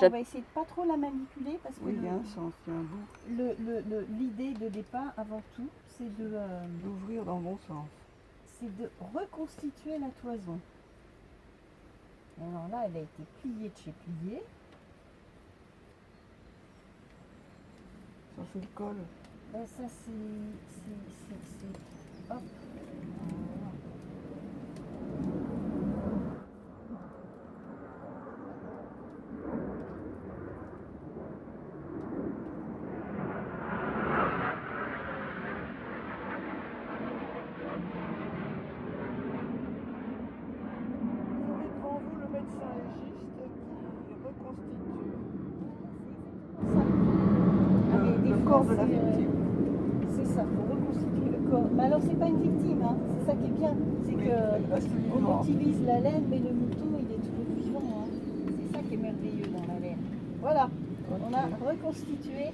On va essayer de pas trop la manipuler parce que Oui, il y a un sens, il y a un bout. l'idée de départ, avant tout, c'est D'ouvrir dans le bon sens. c'est de reconstituer la toison. Alors là, elle a été pliée de chez plié. Ça, c'est le col. Ça, hop. Voilà. Vous avez devant vous le médecin légiste qui reconstitue le corps de la victime. C'est ça, pour reconstituer le corps. Mais alors, c'est pas une victime, hein. C'est ça qui est bien. C'est Oui, que il reste on vivant. utilise la laine, mais le mouton, il est toujours vivant, hein. C'est ça qui est merveilleux dans la laine. Voilà, on a reconstitué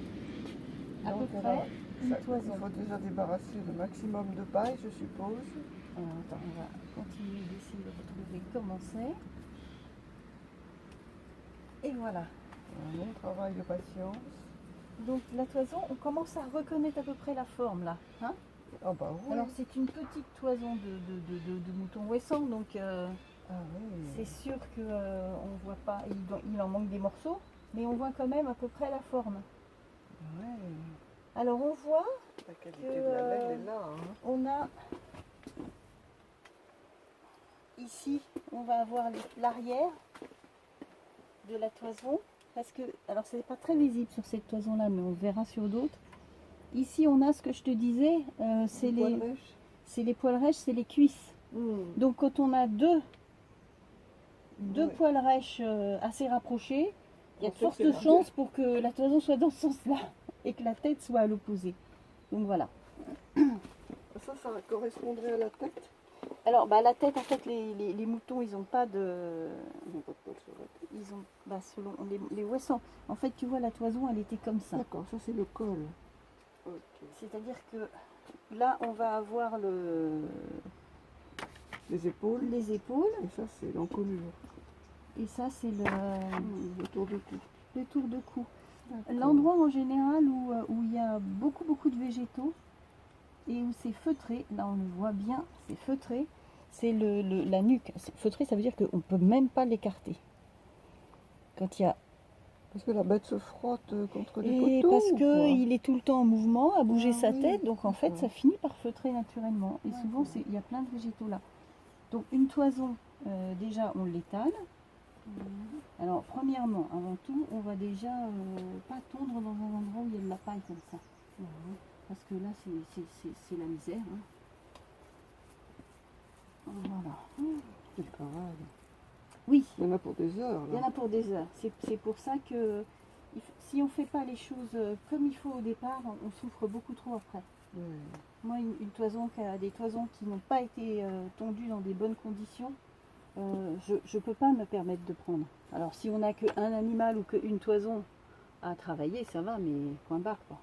à Donc, peu on près va- une ça- toison. Il faut déjà débarrasser le maximum de paille, je suppose. Alors, attends, on va continuer d'essayer de retrouver comment c'est. Et voilà. Un long travail de patience. Donc la toison, on commence à reconnaître à peu près la forme là, hein. Ah bah oui. Alors c'est une petite toison de mouton ouessant, donc Ah oui. c'est sûr que on voit pas, il en manque des morceaux, mais on voit quand même à peu près la forme. Ouais. Alors on voit, La qualité de la laine est là. Hein. on a ici, on va avoir l'arrière de la toison, parce que, alors c'est pas très visible sur cette toison là, mais on verra sur d'autres. Ici on a ce que je te disais, c'est les poils rêches, c'est les cuisses. Donc quand on a deux Oui. poils rêches assez rapprochés, il y a de En fait, fortes c'est chances pour que la toison soit dans ce sens-là et que la tête soit à l'opposé. Donc voilà. Ça correspondrait à la tête. Alors la tête, en fait, les moutons, ils n'ont pas de... Ils n'ont pas de poils sur la tête. Ils ont, selon les ouessants. En fait, tu vois, la toison, elle était comme ça. D'accord, ça c'est le col. Ok. C'est-à-dire que là, on va avoir Les épaules. les épaules. Et ça c'est l'encolure. Et ça, c'est Le tour de cou. le tour de cou. D'accord. L'endroit en général où il y a beaucoup de végétaux et où c'est feutré, là on le voit bien, c'est feutré, c'est la nuque. Feutré, ça veut dire qu'on ne peut même pas l'écarter. Quand il y a... Parce que la bête se frotte contre des Et poteaux. parce ou quoi qu'il est tout le temps en mouvement, à bouger Ah sa oui, tête, donc en fait d'accord. ça finit par feutrer naturellement. Et souvent D'accord. il y a plein de végétaux là. Donc une toison, déjà on l'étale. Alors premièrement, avant tout, on va déjà pas tondre dans un endroit où il y a de la paille comme ça. Parce que là c'est la misère. Hein. Voilà. Quel travail. Oui, Il y en a pour des heures. il y en Là. a pour des heures. C'est pour ça que si on ne fait pas les choses comme il faut au départ, on souffre beaucoup trop après. Oui. Moi, une toison des toisons qui n'ont pas été tondues dans des bonnes conditions, je ne peux pas me permettre de prendre. Alors si on n'a qu'un animal ou qu'une toison à travailler, ça va, mais point barre quoi.